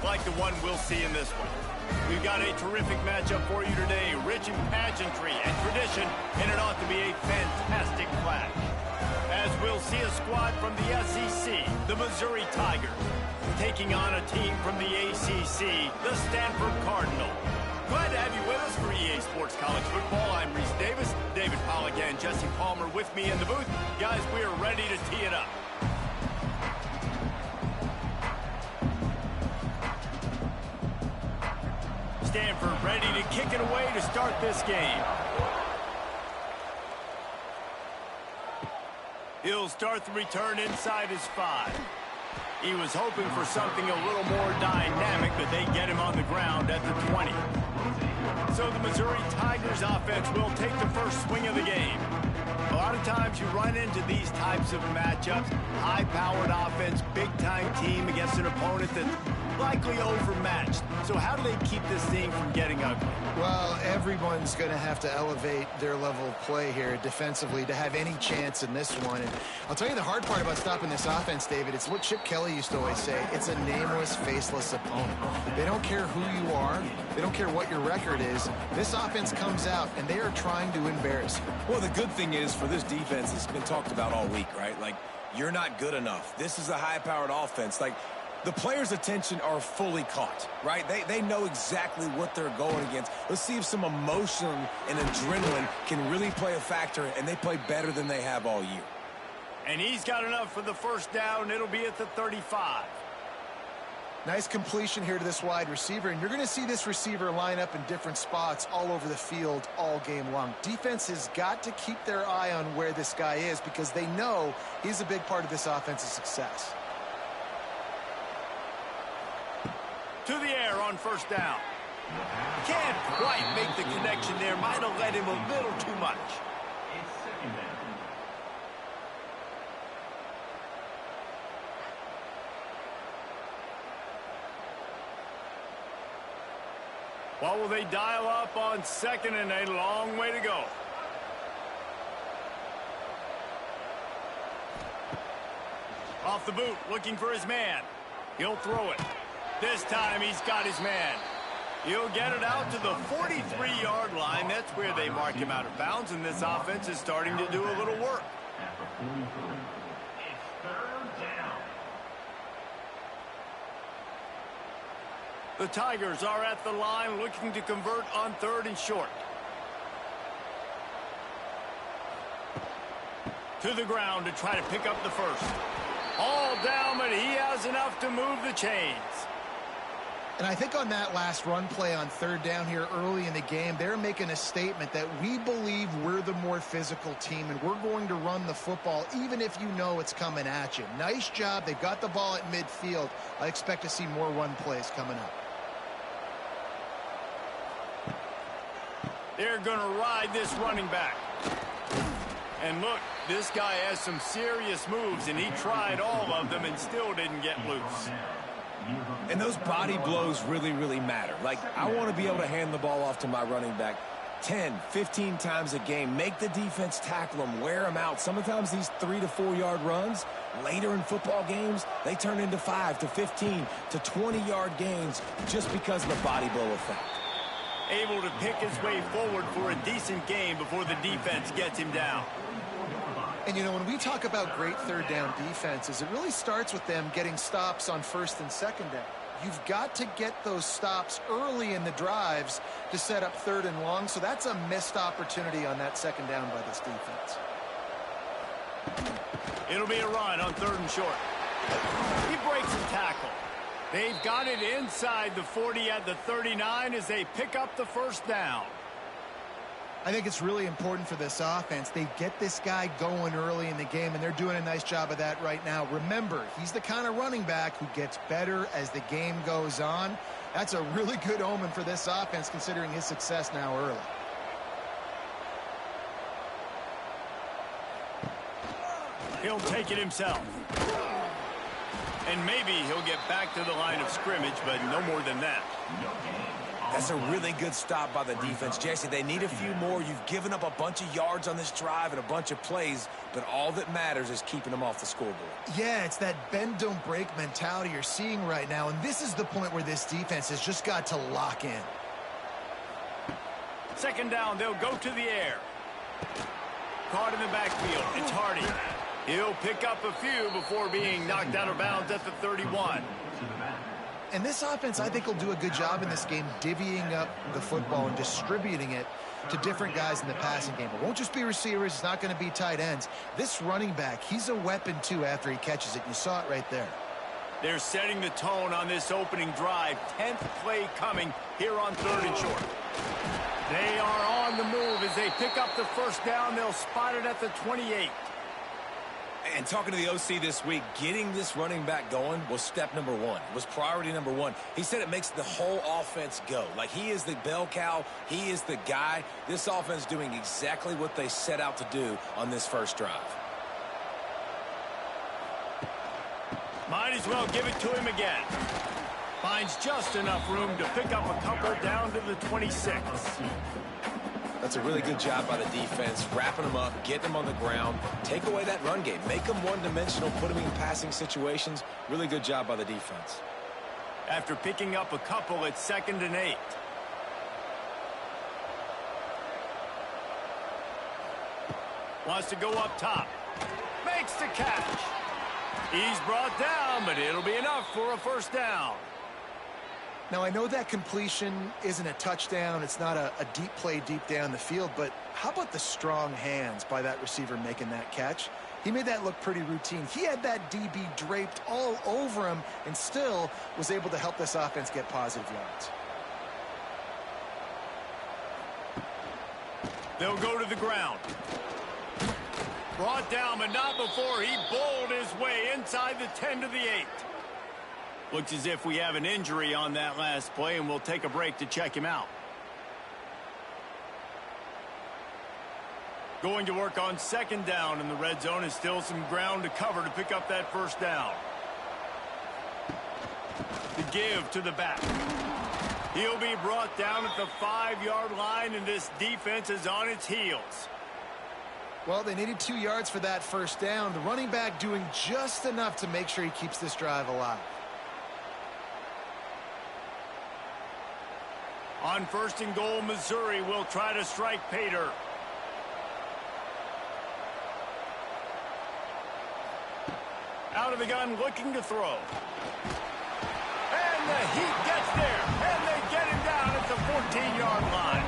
like the one we'll see in this one. We've got a terrific matchup for you today, rich in pageantry and tradition, and it ought to be a fantastic clash. As we'll see a squad from the SEC, the Missouri Tigers, taking on a team from the ACC, the Stanford Cardinal. Glad to have you with us for EA Sports College Football. I'm Reese Davis, David Pollack and Jesse Palmer with me in the booth. Guys, we are ready to tee it up. Stanford ready to kick it away to start this game. He'll start the return inside his 5. He was hoping for something a little more dynamic, but they get him on the ground at the 20. So the Missouri Tigers offense will take the first swing of the game. A lot of times you run into these types of matchups, high-powered offense, big-time team against an opponent that's likely overmatched. So how do they keep this thing from getting ugly? Well, everyone's going to have to elevate their level of play here defensively to have any chance in this one. And I'll tell you the hard part about stopping this offense, David, it's what Chip Kelly used to always say. It's a nameless, faceless opponent. They don't care who you are. They don't care what your record is. This offense comes out, and they are trying to embarrass you. Well, the good thing is for this defense, it's been talked about all week, right? Like, you're not good enough. This is a high-powered offense. Like, the players' attention are fully caught, right? They know exactly what they're going against. Let's see if some emotion and adrenaline can really play a factor, and they play better than they have all year. And he's got enough for the first down. It'll be at the 35. Nice completion here to this wide receiver, and you're going to see this receiver line up in different spots all over the field all game long. Defense has got to keep their eye on where this guy is because they know he's a big part of this offense's success. To the air on first down. Can't quite make the connection there. Might have led him a little too much. What will they dial up on second and a long way to go? Off the boot, looking for his man. He'll throw it. This time he's got his man. He'll get it out to the 43-yard line. That's where they mark him out of bounds, and this offense is starting to do a little work. The Tigers are at the line looking to convert on 3rd and short. To the ground to try to pick up the first. All down, but he has enough to move the chains. And I think on that last run play on 3rd down here early in the game, they're making a statement that we believe we're the more physical team and we're going to run the football even if you know it's coming at you. Nice job. They got the ball at midfield. I expect to see more run plays coming up. They're going to ride this running back. And look, this guy has some serious moves, and he tried all of them and still didn't get loose. And those body blows really, really matter. Like, I want to be able to hand the ball off to my running back 10, 15 times a game. Make the defense tackle them, wear them out. Sometimes these 3 to 4 yard runs, later in football games, they turn into 5 to 15 to 20-yard gains just because of the body blow effect. Able to pick his way forward for a decent game before the defense gets him down. And, you know, when we talk about great 3rd down defenses, it really starts with them getting stops on 1st and 2nd down. You've got to get those stops early in the drives to set up 3rd and long, so that's a missed opportunity on that 2nd down by this defense. It'll be a run on 3rd and short. He breaks a tackle. They've got it inside the 40 at the 39 as they pick up the first down. I think it's really important for this offense. They get this guy going early in the game, and they're doing a nice job of that right now. Remember, he's the kind of running back who gets better as the game goes on. That's a really good omen for this offense, considering his success now early. He'll take it himself. And maybe he'll get back to the line of scrimmage, but no more than that. That's a really good stop by the defense. Jesse, they need a few more. You've given up a bunch of yards on this drive and a bunch of plays, but all that matters is keeping them off the scoreboard. Yeah, it's that bend, don't break mentality you're seeing right now, and this is the point where this defense has just got to lock in. Second down, they'll go to the air. Caught in the backfield, it's Hardy. He'll pick up a few before being knocked out of bounds at the 31. And this offense, I think, will do a good job in this game divvying up the football and distributing it to different guys in the passing game. It won't just be receivers. It's not going to be tight ends. This running back, he's a weapon, too, after he catches it. You saw it right there. They're setting the tone on this opening drive. 10th play coming here on 3rd and short. They are on the move as they pick up the first down. They'll spot it at the 28. And talking to the OC this week, getting this running back going was step number one. It was priority number one. He said it makes the whole offense go. Like, he is the bell cow. He is the guy. This offense doing exactly what they set out to do on this first drive. Might as well give it to him again. Finds just enough room to pick up a couple down to the 26. That's a really good job by the defense, wrapping them up, getting them on the ground, take away that run game, make them one-dimensional, put them in passing situations. Really good job by the defense. After picking up a couple, it's 2nd and 8. Wants to go up top. Makes the catch. He's brought down, but it'll be enough for a first down. Now, I know that completion isn't a touchdown. It's not a deep play deep down the field, but how about the strong hands by that receiver making that catch? He made that look pretty routine. He had that DB draped all over him and still was able to help this offense get positive yards. They'll go to the ground. Brought down, but not before he bowled his way inside the 10 to the 8. Looks as if we have an injury on that last play, and we'll take a break to check him out. Going to work on 2nd down in the red zone, and still some ground to cover to pick up that first down. The give to the back. He'll be brought down at the 5-yard line, and this defense is on its heels. Well, they needed 2 yards for that first down. The running back doing just enough to make sure he keeps this drive alive. On 1st and goal, Missouri will try to strike Pater. Out of the gun, looking to throw. And the heat gets there, and they get him down at the 14-yard line.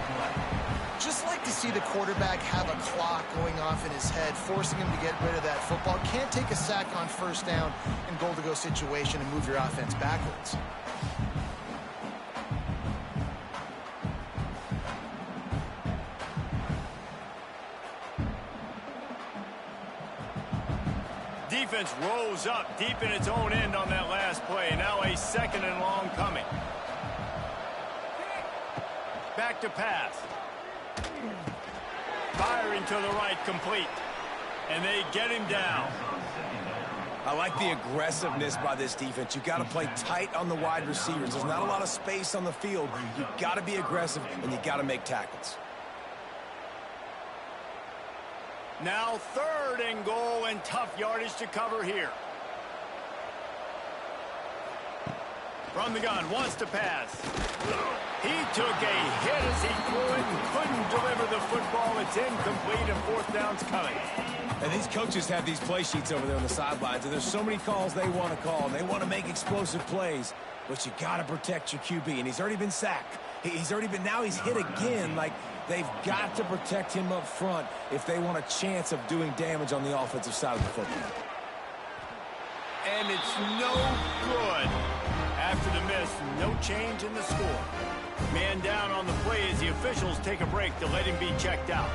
Just like to see the quarterback have a clock going off in his head, forcing him to get rid of that football. Can't take a sack on first down in goal-to-go situation and move your offense backwards. Defense rose up deep in its own end on that last play. Now a 2nd and long coming. Back to pass. Firing to the right, complete. And they get him down. I like the aggressiveness by this defense. You got to play tight on the wide receivers. There's not a lot of space on the field. You got to be aggressive, and you got to make tackles. Now 3rd and goal, and tough yardage to cover here. From the gun, wants to pass. He took a hit as he threw it and couldn't deliver the football. It's incomplete, and 4th down's coming. And these coaches have these play sheets over there on the sidelines, and there's so many calls they want to call, and they want to make explosive plays. But you got to protect your QB, and he's already been sacked. Now he's hit again. Like, they've got to protect him up front if they want a chance of doing damage on the offensive side of the football. And it's no good. After the miss, no change in the score. Man down on the play as the officials take a break to let him be checked out.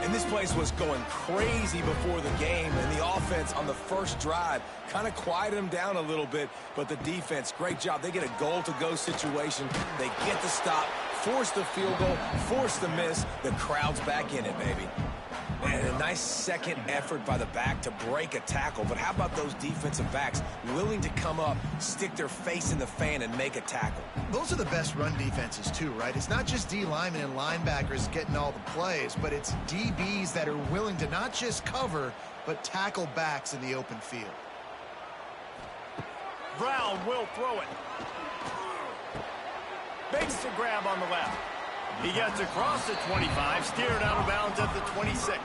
And this place was going crazy before the game, and the offense on the first drive kind of quieted them down a little bit, but the defense, great job. They get a goal-to-go situation. They get the stop, force the field goal, force the miss. The crowd's back in it, baby. And a nice second effort by the back to break a tackle. But how about those defensive backs willing to come up, stick their face in the fan, and make a tackle? Those are the best run defenses too, right? It's not just D linemen and linebackers getting all the plays, but it's DBs that are willing to not just cover, but tackle backs in the open field. Brown will throw it. Makes the grab on the left. He gets across the 25, steered out of bounds at the 26.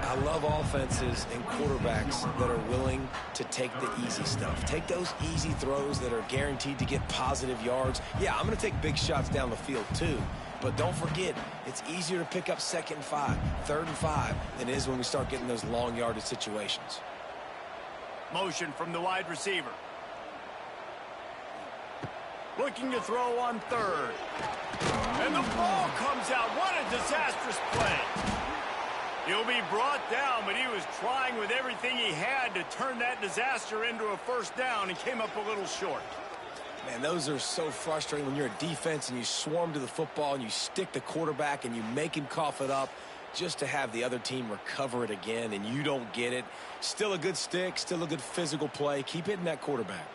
I love offenses and quarterbacks that are willing to take the easy stuff. Take those easy throws that are guaranteed to get positive yards. Yeah, I'm going to take big shots down the field too. But don't forget, it's easier to pick up 2nd and 5, 3rd and 5 than it is when we start getting those long yardage situations. Motion from the wide receiver. Looking to throw on 3rd. And the ball comes out. What a disastrous play. He'll be brought down, but he was trying with everything he had to turn that disaster into a 1st down and came up a little short. Man, those are so frustrating when you're a defense and you swarm to the football and you stick the quarterback and you make him cough it up just to have the other team recover it again and you don't get it. Still a good stick, still a good physical play. Keep hitting that quarterback.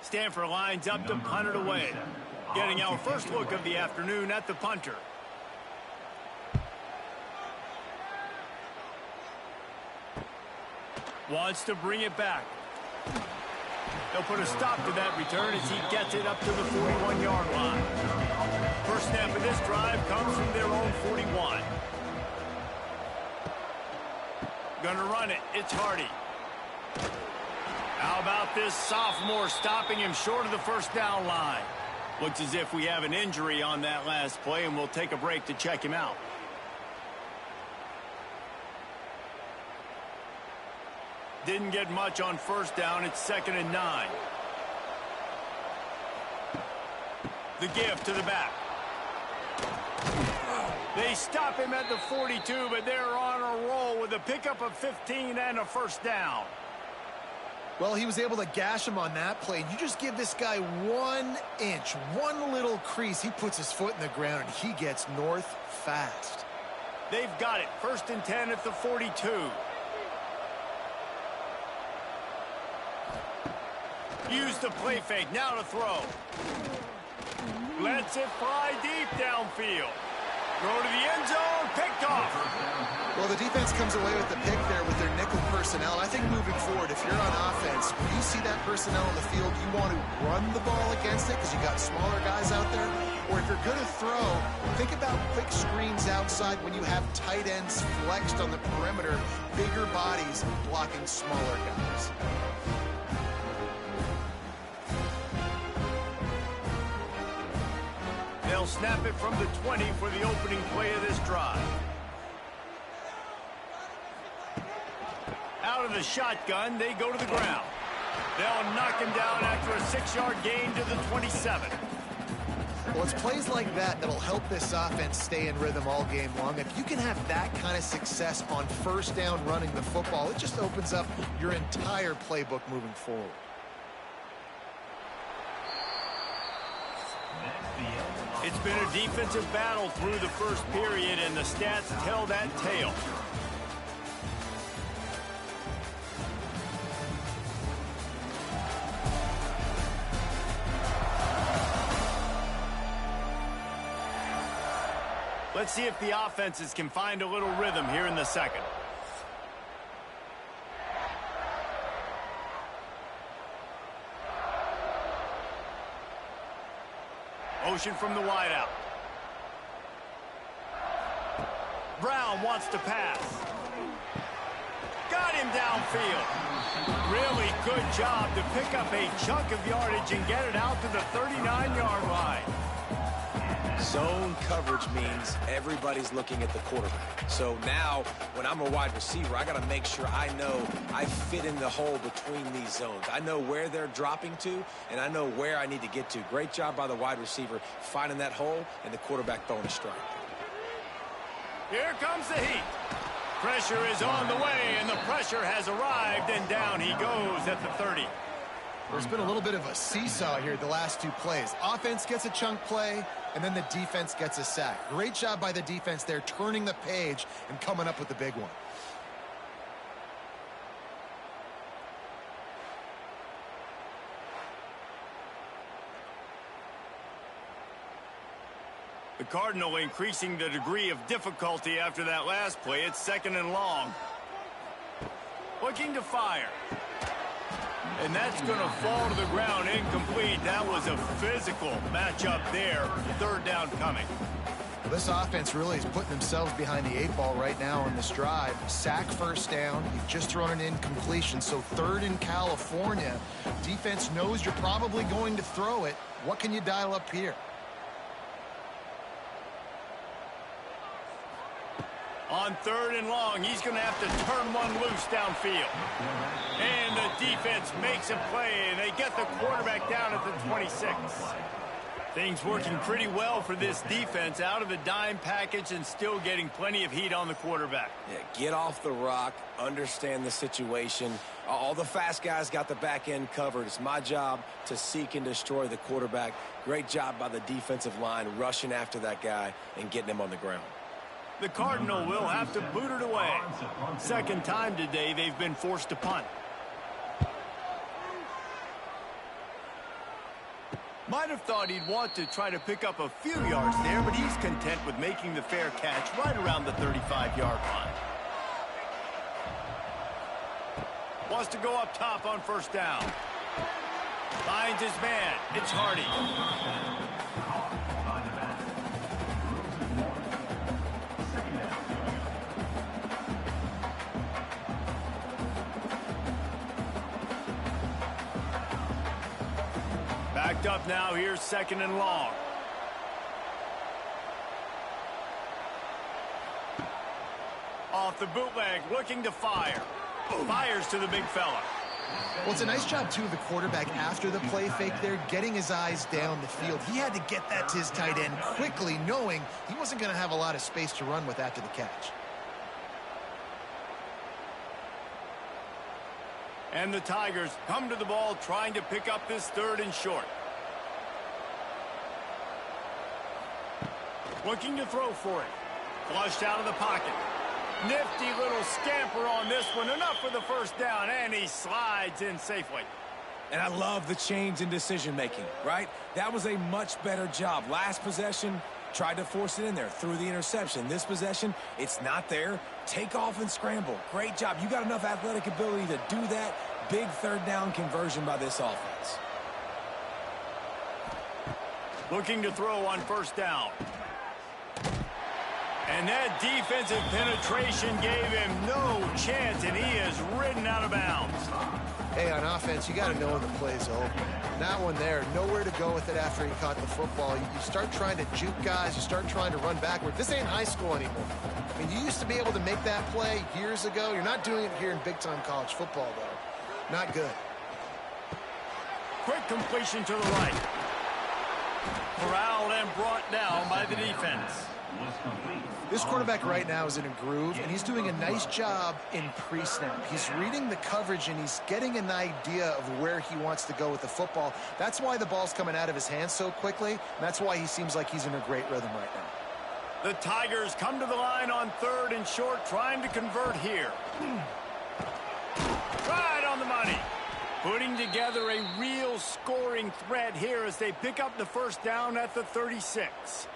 Stanford lines up to punt it away. Getting our first look of the afternoon at the punter. Wants to bring it back. They'll put a stop to that return as he gets it up to the 41-yard line. First snap of this drive comes from their own 41. Gonna run it. It's Hardy. How about this sophomore stopping him short of the 1st down line? Looks as if we have an injury on that last play, and we'll take a break to check him out. Didn't get much on 1st down. It's 2nd and 9. The give to the back. They stop him at the 42, but they're on a roll with a pickup of 15 and a 1st down. Well, he was able to gash him on that play. You just give this guy 1 inch, one little crease. He puts his foot in the ground, and he gets north fast. They've got it. 1st and 10 at the 42. Use the play fake. Now to throw. Lets it fly deep downfield. Throw to the end zone. Picked off. Well, the defense comes away with the pick there with their nickel personnel. I think moving forward, if you're on offense, when you see that personnel on the field, you want to run the ball against it because you got smaller guys out there. Or if you're going to throw, think about quick screens outside when you have tight ends flexed on the perimeter, bigger bodies blocking smaller guys. They'll snap it from the 20 for the opening play of this drive. Out of the shotgun, they go to the ground. They'll knock him down after a 6-yard gain to the 27. Well, it's plays like that that'll help this offense stay in rhythm all game long. If you can have that kind of success on 1st down running the football, it just opens up your entire playbook moving forward. It's been a defensive battle through the 1st period, and the stats tell that tale. Let's see if the offenses can find a little rhythm here in the 2nd. Motion from the wideout. Brown wants to pass. Got him downfield. Really good job to pick up a chunk of yardage and get it out to the 39-yard line. Zone coverage means everybody's looking at the quarterback. So now, when I'm a wide receiver, I got to make sure I know I fit in the hole between these zones. I know where they're dropping to, and I know where I need to get to. Great job by the wide receiver finding that hole, and the quarterback throwing a strike. Here comes the heat. Pressure is on the way, and the pressure has arrived, and down he goes at the 30. There's been a little bit of a seesaw here the last 2 plays. Offense gets a chunk play, and then the defense gets a sack. Great job by the defense there, turning the page and coming up with the big one. The Cardinal increasing the degree of difficulty after that last play. It's 2nd and long. Looking to fire. And that's going to fall to the ground incomplete. That was a physical matchup there. 3rd down coming. This offense really is putting themselves behind the 8 ball right now on this drive. Sack 1st down. You've just thrown an incompletion. So 3rd in California. Defense knows you're probably going to throw it. What can you dial up here? On 3rd and long, he's going to have to turn one loose downfield. And the defense makes a play, and they get the quarterback down at the 26. Things working pretty well for this defense, out of the dime package and still getting plenty of heat on the quarterback. Yeah, get off the rock, understand the situation. All the fast guys got the back end covered. It's my job to seek and destroy the quarterback. Great job by the defensive line rushing after that guy and getting him on the ground. The Cardinal will have to boot it away. 2nd time today they've been forced to punt. Might have thought he'd want to try to pick up a few yards there, but he's content with making the fair catch right around the 35-yard line. Wants to go up top on 1st down. Finds his man. It's Hardy. Backed up now. Here's 2nd and long. Off the bootleg, looking to fire. Fires to the big fella. Well, it's a nice job, too, of the quarterback after the play fake there, getting his eyes down the field. He had to get that to his tight end quickly, knowing he wasn't going to have a lot of space to run with after the catch. And the Tigers come to the ball trying to pick up this 3rd and short. Looking to throw for it. Flushed out of the pocket. Nifty little scamper on this one. Enough for the 1st down, and he slides in safely. And I love the change in decision-making, right? That was a much better job. Last possession, tried to force it in there, threw the interception. This possession, it's not there. Take off and scramble. Great job. You got enough athletic ability to do that. Big 3rd down conversion by this offense. Looking to throw on 1st down. And that defensive penetration gave him no chance, and he is ridden out of bounds. Hey, on offense, you got to know when the play's open. That one there, nowhere to go with it after he caught the football. You start trying to juke guys. You start trying to run backward. This ain't high school anymore. I mean, you used to be able to make that play years ago. You're not doing it here in big-time college football, though. Not good. Quick completion to the right. Corralled and brought down by the defense. This quarterback right now is in a groove, and he's doing a nice job in pre-snap. He's reading the coverage, and he's getting an idea of where he wants to go with the football. That's why the ball's coming out of his hands so quickly, and that's why he seems like he's in a great rhythm right now. The Tigers come to the line on 3rd and short, trying to convert here. Right on the money. Putting together a real scoring threat here as they pick up the 1st down at the 36.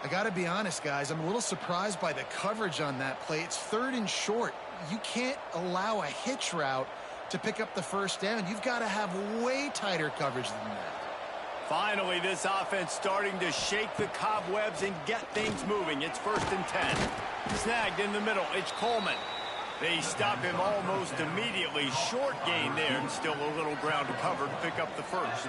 I got to be honest, guys. I'm a little surprised by the coverage on that play. It's 3rd and short. You can't allow a hitch route to pick up the 1st down. You've got to have way tighter coverage than that. Finally, this offense starting to shake the cobwebs and get things moving. It's 1st and 10. Snagged in the middle. It's Coleman. They stop him almost immediately. Short gain there, and still a little ground to cover to pick up the 1st.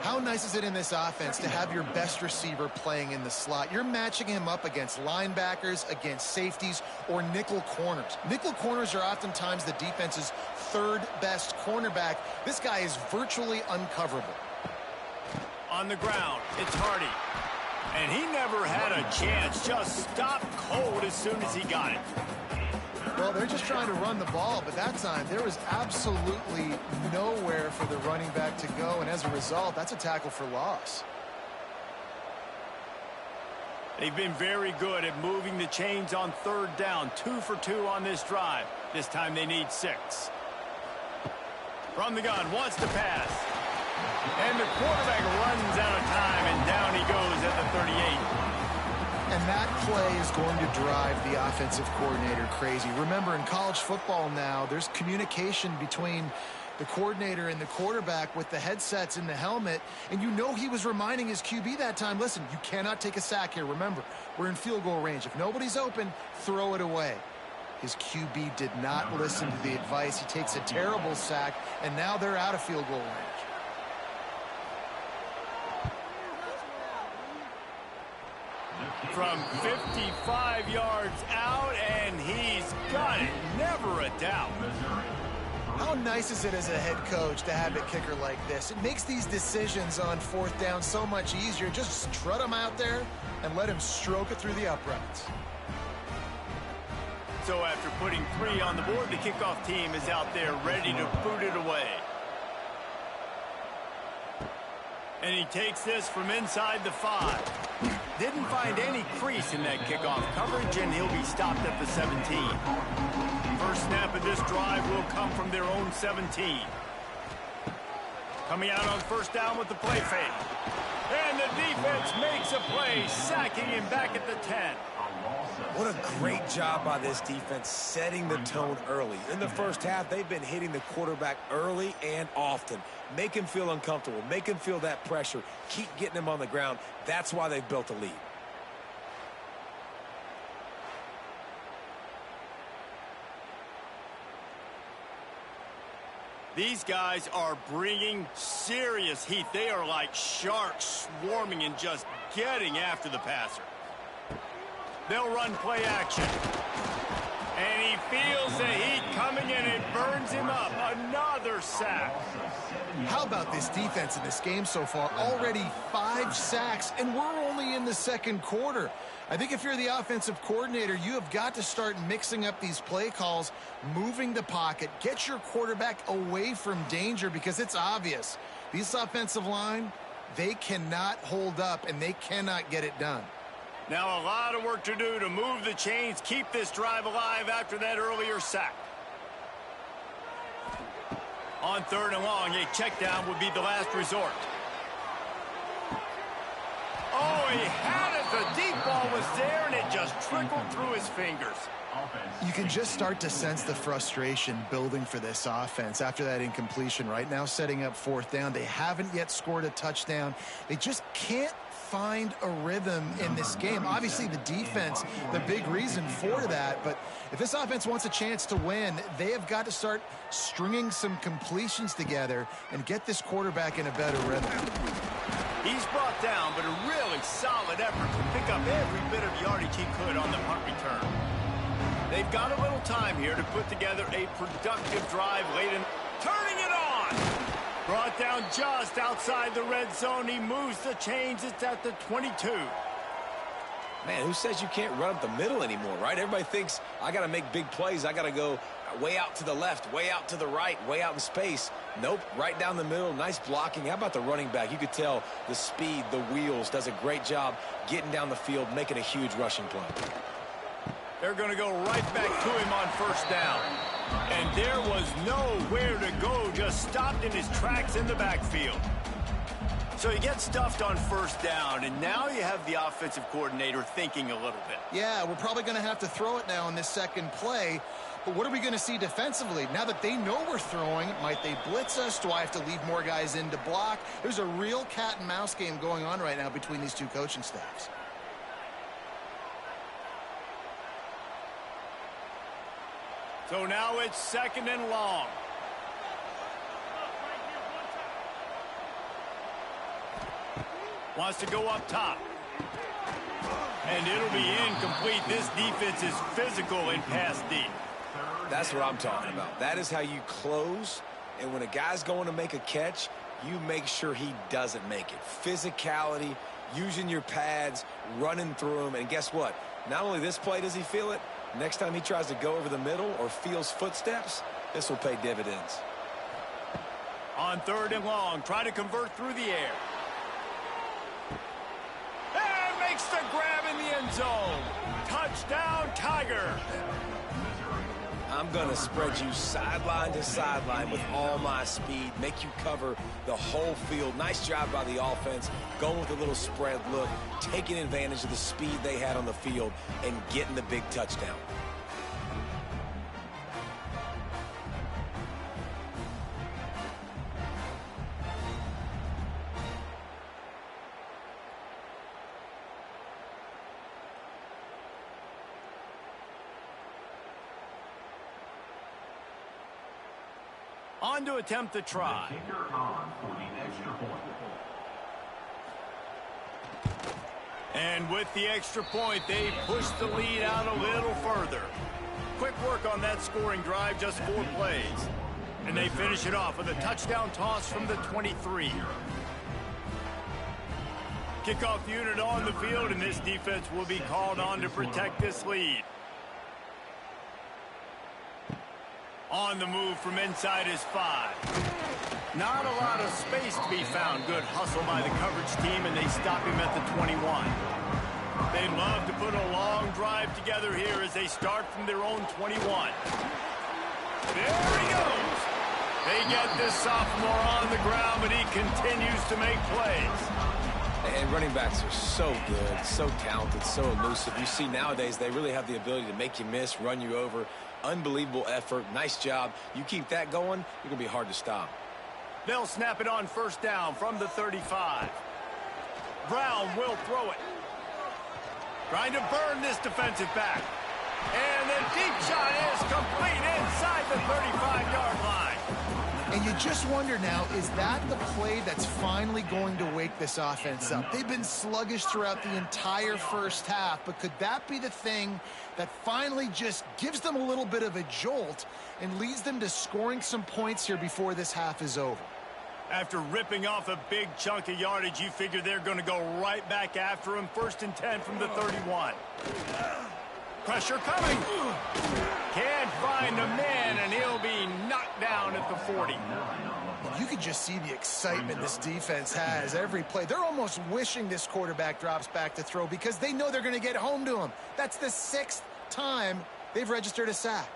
How nice is it in this offense to have your best receiver playing in the slot? You're matching him up against linebackers, against safeties, or nickel corners. Nickel corners are oftentimes the defense's 3rd best cornerback. This guy is virtually uncoverable. On the ground, it's Hardy. And he never had a chance. Just stopped cold as soon as he got it. Well, they're just trying to run the ball, but that time there was absolutely nowhere for the running back to go, and as a result, that's a tackle for loss. They've been very good at moving the chains on third down. 2 for 2 on this drive. This time they need 6. From the gun, wants to pass. And the quarterback runs out of time, and down he goes at the 38. And that play is going to drive the offensive coordinator crazy. Remember, in college football now, there's communication between the coordinator and the quarterback with the headsets in the helmet, and you know he was reminding his QB that time, listen, you cannot take a sack here. Remember, we're in field goal range. If nobody's open, throw it away. His QB did not listen to the advice. He takes a terrible sack, and now they're out of field goal range. From 55 yards out, and he's got it. Never a doubt. How nice is it as a head coach to have a kicker like this? It makes these decisions on fourth down so much easier. Just strut him out there and let him stroke it through the uprights. So after putting 3 on the board, the kickoff team is out there ready to boot it away. And he takes this from inside the 5. Didn't find any crease in that kickoff coverage, and he'll be stopped at the 17. First snap of this drive will come from their own 17. Coming out on first down with the play fake. And the defense makes a play, sacking him back at the 10. What a great job by this defense setting the tone early. In the first half, they've been hitting the quarterback early and often. Make him feel uncomfortable. Make him feel that pressure. Keep getting him on the ground. That's why they've built a lead. These guys are bringing serious heat. They are like sharks swarming and just getting after the passer. They'll run play action. And he feels the heat coming and it burns him up. Another sack. How about this defense in this game so far? Already 5 sacks, and we're only in the second quarter. I think if you're the offensive coordinator, you have got to start mixing up these play calls, moving the pocket, get your quarterback away from danger, because it's obvious. These offensive line, they cannot hold up, and they cannot get it done. Now a lot of work to do to move the chains, keep this drive alive after that earlier sack. On third and long, a check down would be the last resort. Oh, he had it. The deep ball was there, and it just trickled through his fingers. You can just start to sense the frustration building for this offense after that incompletion. Right now, setting up fourth down. They haven't yet scored a touchdown. They just can't find a rhythm in this game. Obviously, the defense, the big reason for that. But if this offense wants a chance to win, they have got to start stringing some completions together and get this quarterback in a better rhythm. He's brought down, but a really solid effort to pick up every bit of yardage he could on the punt return. They've got a little time here to put together a productive drive late in. Turning it on! Brought down just outside the red zone. He moves the chains. It's at the 22. Man, who says you can't run up the middle anymore, right? Everybody thinks, I got to make big plays. I got to go way out to the left, way out to the right, way out in space. Nope, right down the middle. Nice blocking. How about the running back? You could tell the speed, the wheels, does a great job getting down the field, making a huge rushing play. They're going to go right back to him on first down. And there was nowhere to go, just stopped in his tracks in the backfield. So he gets stuffed on first down, and now you have the offensive coordinator thinking a little bit. Yeah, we're probably going to have to throw it now in this second play. But what are we going to see defensively? Now that they know we're throwing, might they blitz us? Do I have to leave more guys in to block? There's a real cat and mouse game going on right now between these two coaching staffs. So now it's second and long. Wants to go up top. And it'll be incomplete. This defense is physical and pass deep. That's what I'm talking about. That is how you close. And when a guy's going to make a catch, you make sure he doesn't make it. Physicality, using your pads, running through them. And guess what? Not only this play does he feel it, Next time he tries to go over the middle or feels footsteps, this will pay dividends. On 3rd and long, try to convert through the air. And makes the grab in the end zone. Touchdown, Tiger. I'm going to spread you sideline to sideline with all my speed, make you cover the whole field. Nice job by the offense, going with a little spread look, taking advantage of the speed they had on the field, and getting the big touchdown. On to attempt the try. And with the extra point, they push the lead out a little further. Quick work on that scoring drive, just 4 plays. And they finish it off with a touchdown toss from the 23. Kickoff unit on the field, and this defense will be called on to protect this lead. On the move from inside his 5. Not a lot of space to be found. Good hustle by the coverage team, and they stop him at the 21. They'd love to put a long drive together here as they start from their own 21. There he goes. They get this sophomore on the ground, but he continues to make plays. And running backs are so good, so talented, so elusive. You see nowadays they really have the ability to make you miss, run you over. Unbelievable effort. Nice job. You keep that going, you're going to be hard to stop. They'll snap it on 1st down from the 35. Brown will throw it. Trying to burn this defensive back. And the deep shot is complete inside the 35-yard line. And you just wonder now, is that the play that's finally going to wake this offense up? They've been sluggish throughout the entire first half, but could that be the thing that finally just gives them a little bit of a jolt and leads them to scoring some points here before this half is over? After ripping off a big chunk of yardage, you figure they're going to go right back after him. 1st and 10 from the 31. Pressure coming. Can't find a man, and he'll be knocked down at the 40. You can just see the excitement this defense has every play. They're almost wishing this quarterback drops back to throw because they know they're going to get home to him. That's the 6th time they've registered a sack.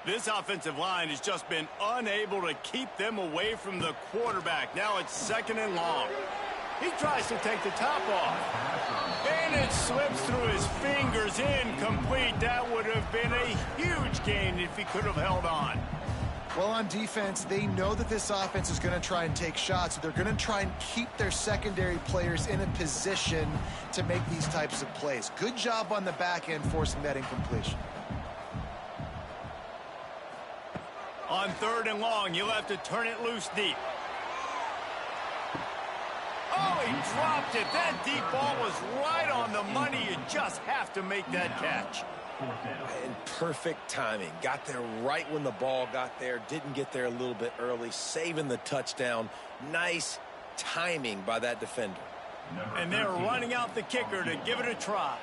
This offensive line has just been unable to keep them away from the quarterback. Now it's 2nd and long. He tries to take the top off. And it slips through his fingers, incomplete. That would have been a huge gain if he could have held on. Well, on defense, they know that this offense is going to try and take shots. So they're going to try and keep their secondary players in a position to make these types of plays. Good job on the back end forcing that incompletion. On 3rd and long, you'll have to turn it loose deep. Oh, he dropped it. That deep ball was right on the money. You just have to make that catch. And perfect timing. Got there right when the ball got there. Didn't get there a little bit early. Saving the touchdown. Nice timing by that defender. And they're running out the kicker to give it a try.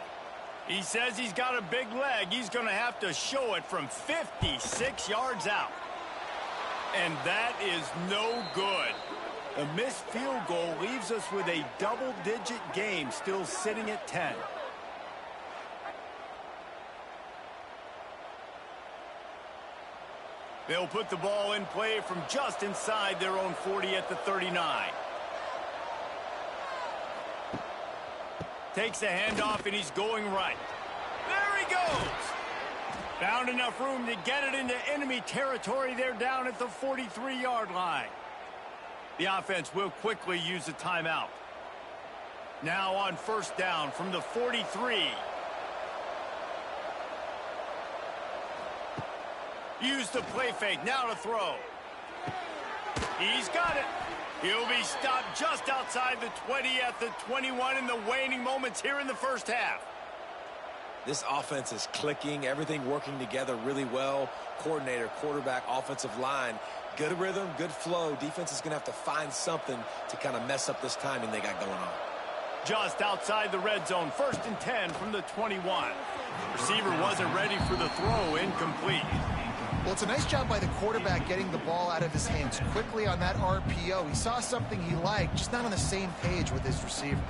He says he's got a big leg. He's going to have to show it from 56 yards out. And that is no good. A missed field goal leaves us with a double-digit game still sitting at 10. They'll put the ball in play from just inside their own 40 at the 39. Takes the handoff, and he's going right. There he goes. Found enough room to get it into enemy territory. They're down at the 43-yard line. The offense will quickly use a timeout. Now on 1st down from the 43. Use the play fake. Now to throw. He's got it. He'll be stopped just outside the 20 at the 21 in the waning moments here in the first half. This offense is clicking, everything working together really well. Coordinator, quarterback, offensive line, good rhythm, good flow. Defense is going to have to find something to kind of mess up this timing they got going on. Just outside the red zone, 1st and 10 from the 21. Receiver wasn't ready for the throw, incomplete. Well, it's a nice job by the quarterback getting the ball out of his hands quickly on that RPO. He saw something he liked, just not on the same page with his receiver.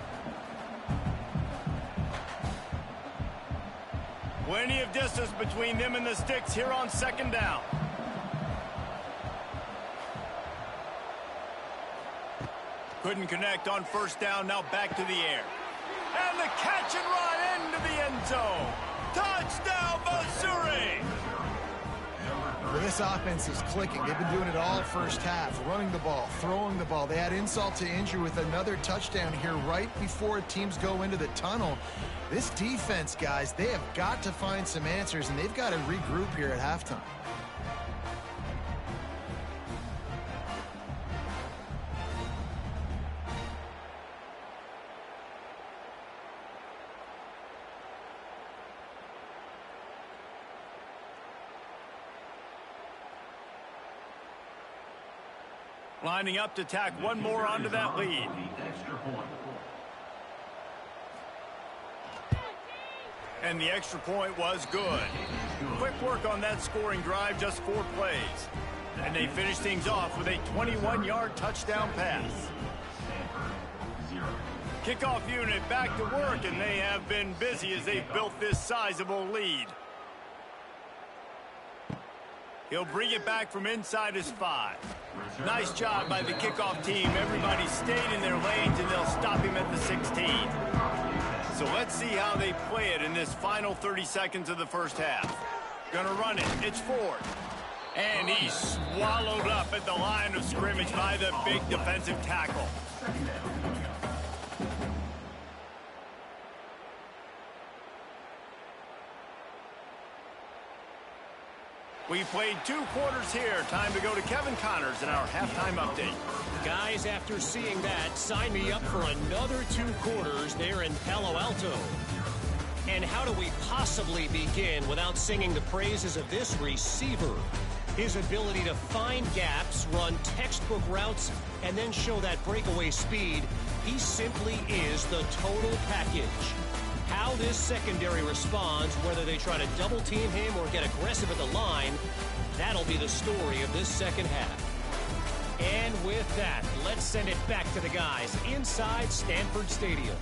Plenty of distance between them and the sticks here on 2nd down. Couldn't connect on 1st down, now back to the air. And the catch and run into the end zone. Touchdown, Missouri! Well, this offense is clicking. They've been doing it all first half, running the ball, throwing the ball. They had insult to injury with another touchdown here right before teams go into the tunnel. This defense, guys, they have got to find some answers, and they've got to regroup here at halftime. Lining up to tack one more onto that lead. And the extra point was good. Quick work on that scoring drive, just 4 plays. And they finish things off with a 21-yard touchdown pass. Kickoff unit back to work, and they have been busy as they've built this sizable lead. He'll bring it back from inside his 5. Nice job by the kickoff team. Everybody stayed in their lanes, and they'll stop him at the 16. So let's see how they play it in this final 30 seconds of the first half. Gonna run it. It's Ford. And he's swallowed up at the line of scrimmage by the big defensive tackle. We played 2 quarters here. Time to go to Kevin Connors in our halftime update. Guys, after seeing that, sign me up for another 2 quarters there in Palo Alto. And how do we possibly begin without singing the praises of this receiver? His ability to find gaps, run textbook routes, and then show that breakaway speed. He simply is the total package. How this secondary responds, whether they try to double-team him or get aggressive at the line, that'll be the story of this second half. And with that, let's send it back to the guys inside Stanford Stadium.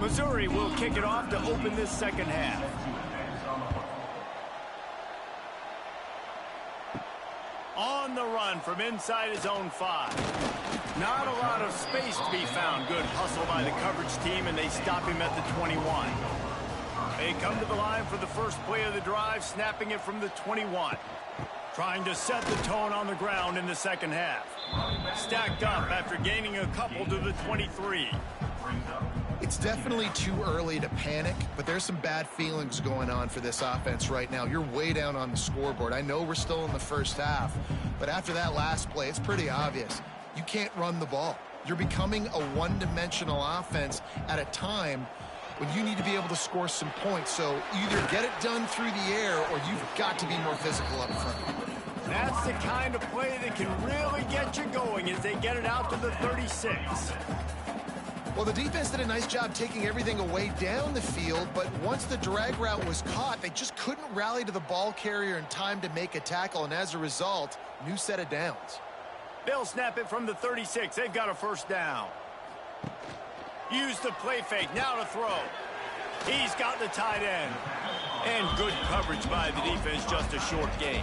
Missouri will kick it off to open this second half. On the run from inside his own 5. Not a lot of space to be found. Good hustle by the coverage team, and they stop him at the 21. They come to the line for the first play of the drive, snapping it from the 21. Trying to set the tone on the ground in the second half. Stacked up after gaining a couple to the 23. It's definitely too early to panic, but there's some bad feelings going on for this offense right now. You're way down on the scoreboard. I know we're still in the first half, but after that last play, it's pretty obvious. You can't run the ball. You're becoming a one-dimensional offense at a time when you need to be able to score some points. So either get it done through the air or you've got to be more physical up front. That's the kind of play that can really get you going as they get it out to the 36. Well, the defense did a nice job taking everything away down the field, but once the drag route was caught, they just couldn't rally to the ball carrier in time to make a tackle, and as a result, new set of downs. They'll snap it from the 36. They've got a first down. Use the play fake, now to throw. He's got the tight end. And good coverage by the defense, just a short gain.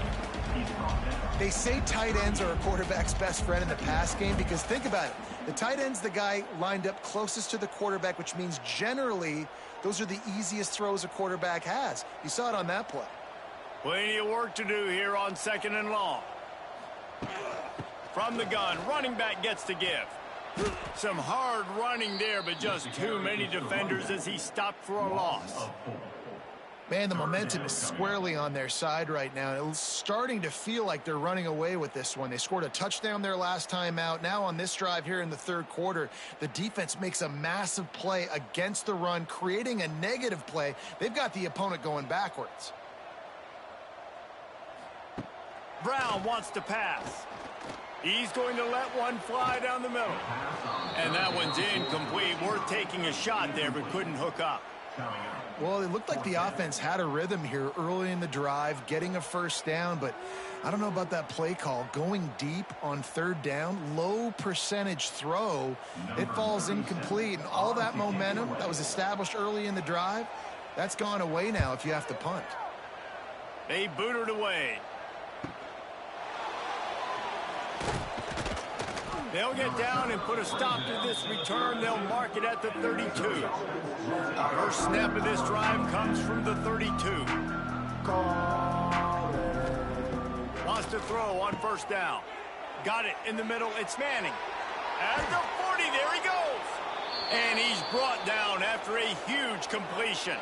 They say tight ends are a quarterback's best friend in the pass game because think about it. The tight end's the guy lined up closest to the quarterback, which means generally those are the easiest throws a quarterback has. You saw it on that play. Plenty of work to do here on 2nd and long. From the gun, running back gets to give. Some hard running there, but just too many defenders as he stopped for a loss. Man, the momentum is squarely on their side right now. It's starting to feel like they're running away with this one. They scored a touchdown their last time out. Now on this drive here in the third quarter, the defense makes a massive play against the run, creating a negative play. They've got the opponent going backwards. Brown wants to pass. He's going to let one fly down the middle. And that one's incomplete. Worth taking a shot there, but couldn't hook up. Well, it looked like the offense had a rhythm here early in the drive, getting a first down, but I don't know about that play call. Going deep on third down, low percentage throw, it falls incomplete, and all that momentum that was established early in the drive, that's gone away now if you have to punt. They boot it away. They'll get down and put a stop to this return. They'll mark it at the 32. First snap of this drive comes from the 32. Wants to throw on first down. Got it in the middle. It's Manning. At the 40, there he goes. And he's brought down after a huge completion.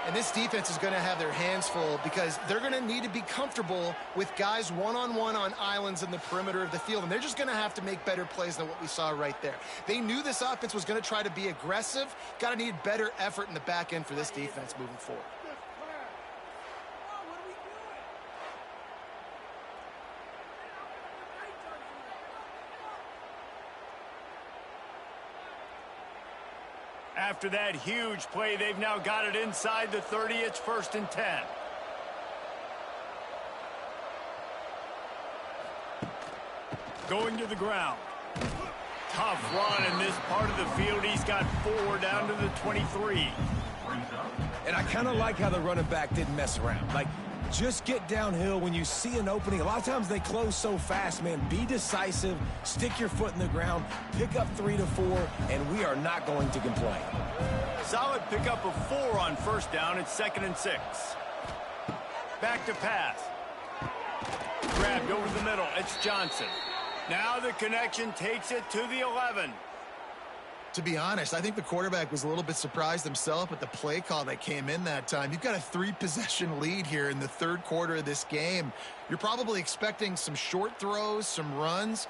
And this defense is going to have their hands full because they're going to need to be comfortable with guys one-on-one on islands in the perimeter of the field. And they're just going to have to make better plays than what we saw right there. They knew this offense was going to try to be aggressive. Got to need better effort in the back end for this defense moving forward. After that huge play, they've now got it inside the 30. It's 1st and 10. Going to the ground. Tough run in this part of the field. He's got 4 down to the 23. And I kind of like how the running back didn't mess around. Like, just get downhill when you see an opening. A lot of times they close so fast, man. Be decisive, stick your foot in the ground, pick up 3 to 4, and we are not going to complain. Solid pickup of 4 on first down. It's 2nd and 6. Back to pass. Grabbed over the middle. It's Johnson. Now the connection takes it to the 11. To be honest, I think the quarterback was a little bit surprised himself at the play call that came in that time. You've got a 3-possession lead here in the third quarter of this game. You're probably expecting some short throws, some runs.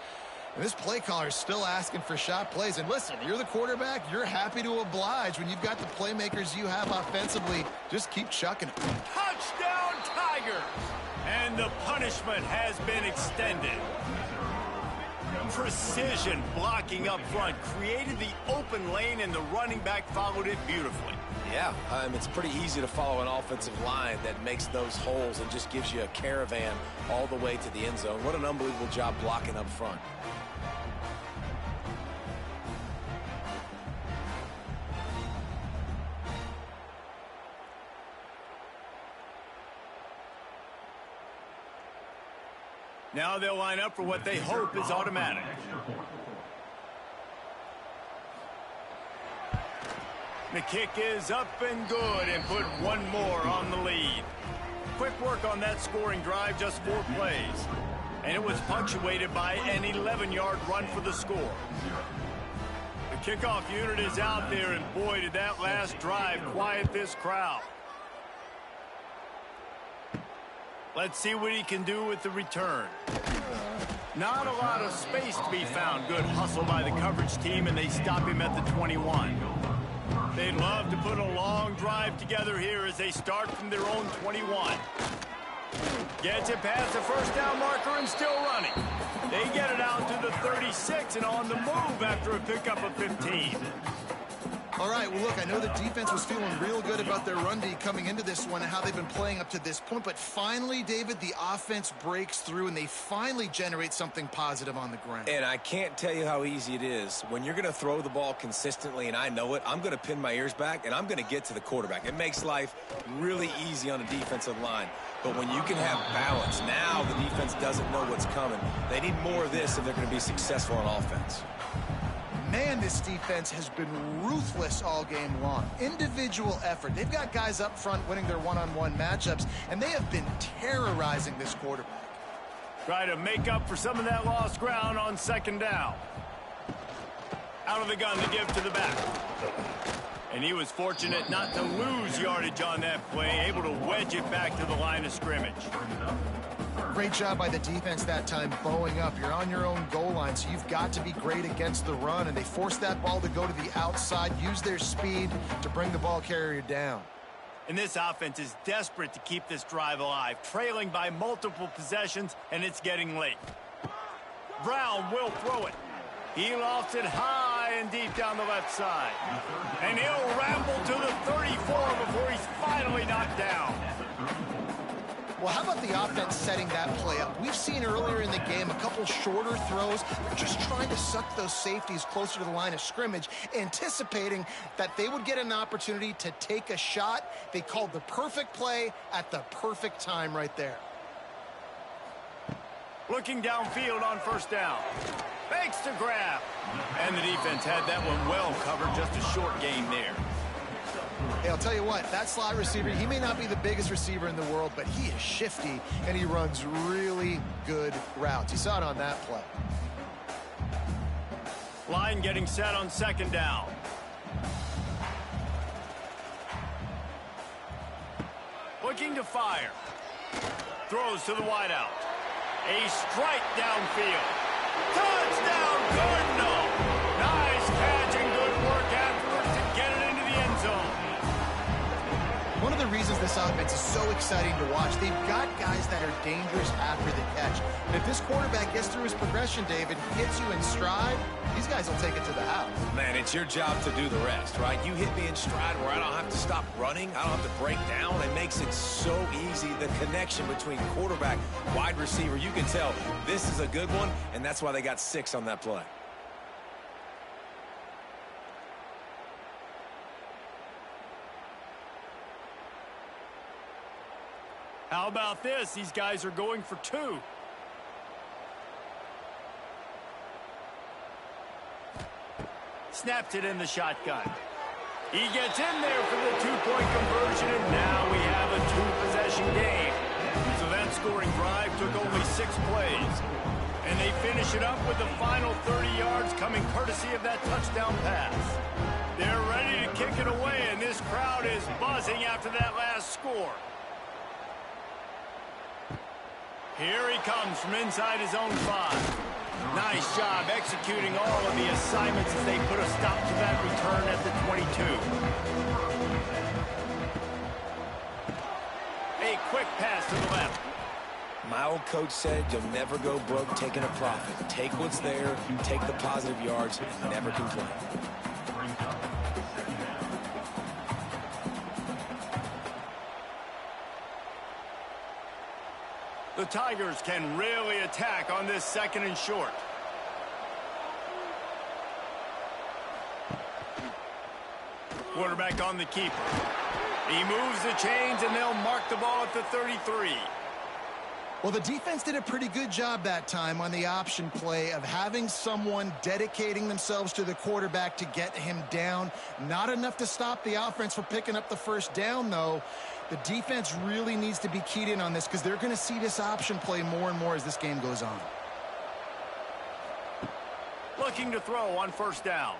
And this play caller is still asking for shot plays. And listen, you're the quarterback. You're happy to oblige when you've got the playmakers you have offensively. Just keep chucking it. Touchdown, Tigers! And the punishment has been extended. Precision blocking up front created the open lane, and the running back followed it beautifully. Yeah, it's pretty easy to follow an offensive line that makes those holes and just gives you a caravan all the way to the end zone. What an unbelievable job blocking up front. Now they'll line up for what they hope is automatic. The kick is up and good, and put one more on the lead. Quick work on that scoring drive, just 4 plays. And it was punctuated by an 11-yard run for the score. The kickoff unit is out there, and boy, did that last drive quiet this crowd. Let's see what he can do with the return. Not a lot of space to be found. Good hustle by the coverage team, and they stop him at the 21. They'd love to put a long drive together here as they start from their own 21. Gets it past the first down marker and still running. They get it out to the 36 and on the move after a pickup of 15. All right, well, look, I know the defense was feeling real good about their run D coming into this one and how they've been playing up to this point. But finally, David, the offense breaks through and they finally generate something positive on the ground. And I can't tell you how easy it is. When you're going to throw the ball consistently, and I know it, I'm going to pin my ears back and I'm going to get to the quarterback. It makes life really easy on a defensive line. But when you can have balance, now the defense doesn't know what's coming. They need more of this if they're going to be successful on offense. Man, this defense has been ruthless all game long. Individual effort. They've got guys up front winning their one-on-one matchups, and they have been terrorizing this quarterback. Try to make up for some of that lost ground on second down. Out of the gun to give to the back. And he was fortunate not to lose yardage on that play, able to wedge it back to the line of scrimmage. Great job by the defense that time, bowing up. You're on your own goal line, so you've got to be great against the run, and they forced that ball to go to the outside, use their speed to bring the ball carrier down. And this offense is desperate to keep this drive alive, trailing by multiple possessions, and it's getting late. Brown will throw it. He lofts it high and deep down the left side. And he'll ramble to the 34 before he's finally knocked down. Well, how about the offense setting that play up? We've seen earlier in the game a couple shorter throws. They're just trying to suck those safeties closer to the line of scrimmage, anticipating that they would get an opportunity to take a shot. They called the perfect play at the perfect time right there. Looking downfield on first down. Fakes to grab. And the defense had that one well covered, just a short gain there. Hey, I'll tell you what, that slot receiver, he may not be the biggest receiver in the world, but he is shifty, and he runs really good routes. You saw it on that play. Line getting set on second down. Looking to fire. Throws to the wideout. A strike downfield. Touchdown, Cardinal! Nice catch and good work afterwards to get it into the end zone. One of the reasons this offense is so exciting to watch, they've got guys that are dangerous after the catch. And if this quarterback gets through his progression, David, hits you in stride, these guys will take it to the house. Man, it's your job to do the rest, right? You hit me in stride where I don't have to stop running. I don't have to break down. It makes it so easy. The connection between quarterback, wide receiver, you can tell this is a good one, and that's why they got 6 on that play. How about this? These guys are going for 2. Snaps it in the shotgun. He gets in there for the 2-point conversion, and now we have a 2-possession game. So that scoring drive took only 6 plays. And they finish it up with the final 30 yards coming courtesy of that touchdown pass. They're ready to kick it away, and this crowd is buzzing after that last score. Here he comes from inside his own 5. Nice job executing all of the assignments as they put a stop to that return at the 22. A quick pass to the left. My old coach said you'll never go broke taking a profit. Take what's there, take the positive yards, and never complain. The Tigers can really attack on this 2nd and short. Quarterback on the keeper. He moves the chains, and they'll mark the ball at the 33. Well, the defense did a pretty good job that time on the option play of having someone dedicating themselves to the quarterback to get him down. Not enough to stop the offense from picking up the first down, though. The defense really needs to be keyed in on this because they're going to see this option play more and more as this game goes on. Looking to throw on first down.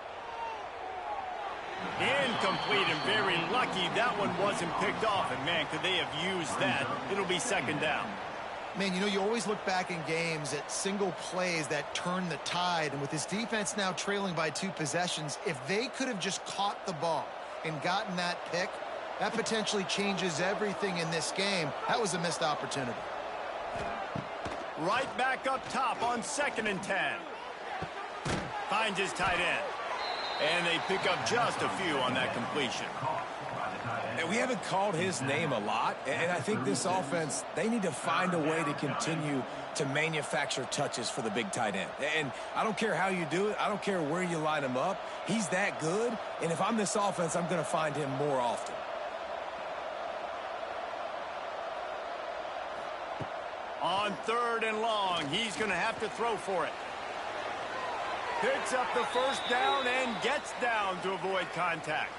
Incomplete, and very lucky that one wasn't picked off. And, man, could they have used that? It'll be 2nd down. Man, you know, you always look back in games at single plays that turn the tide. And with this defense now trailing by 2 possessions, if they could have just caught the ball and gotten that pick, that potentially changes everything in this game. That was a missed opportunity. Right back up top on 2nd and 10. Finds his tight end. And they pick up just a few on that completion. And we haven't called his name a lot, and I think this offense, they need to find a way to continue to manufacture touches for the big tight end. And I don't care how you do it. I don't care where you line him up. He's that good, and if I'm this offense, I'm going to find him more often. On 3rd and long, he's going to have to throw for it. Picks up the first down and gets down to avoid contact.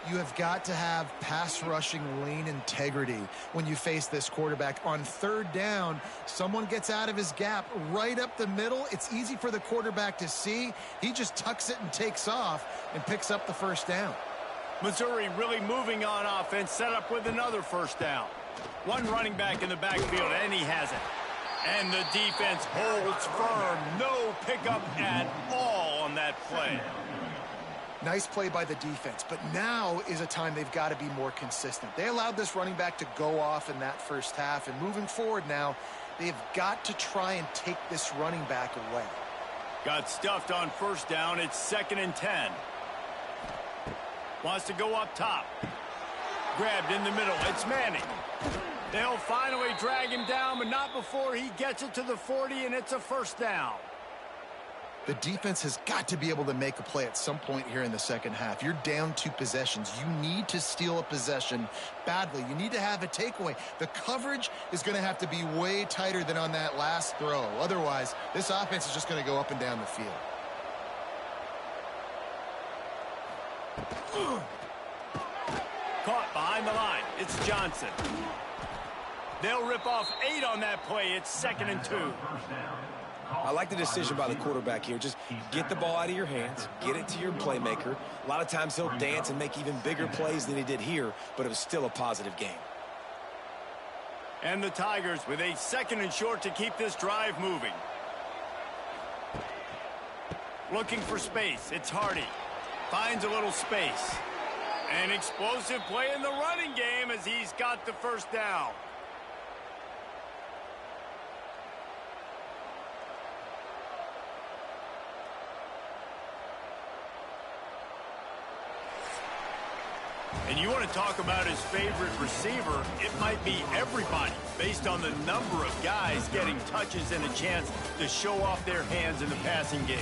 You have got to have pass rushing lane integrity when you face this quarterback. On third down, someone gets out of his gap right up the middle. It's easy for the quarterback to see. He just tucks it and takes off and picks up the first down. Missouri really moving on offense, set up with another first down. One running back in the backfield, and he has it. And the defense holds firm. No pickup at all on that play. Nice play by the defense, but now is a time they've got to be more consistent. They allowed this running back to go off in that first half, and moving forward now, they've got to try and take this running back away. Got stuffed on first down. It's 2nd and 10. Wants to go up top. Grabbed in the middle. It's Manning. They'll finally drag him down, but not before he gets it to the 40, and it's a first down. The defense has got to be able to make a play at some point here in the second half. You're down 2 possessions. You need to steal a possession badly. You need to have a takeaway. The coverage is going to have to be way tighter than on that last throw. Otherwise, this offense is just going to go up and down the field. Caught behind the line. It's Johnson. They'll rip off 8 on that play. It's 2nd and 2. I like the decision by the quarterback here. Just get the ball out of your hands, get it to your playmaker. A lot of times he'll dance and make even bigger plays than he did here, but it was still a positive game. And the Tigers with a 2nd and short to keep this drive moving. Looking for space. It's Hardy. Finds a little space. An explosive play in the running game as he's got the first down. And you want to talk about his favorite receiver, it might be everybody based on the number of guys getting touches and a chance to show off their hands in the passing game.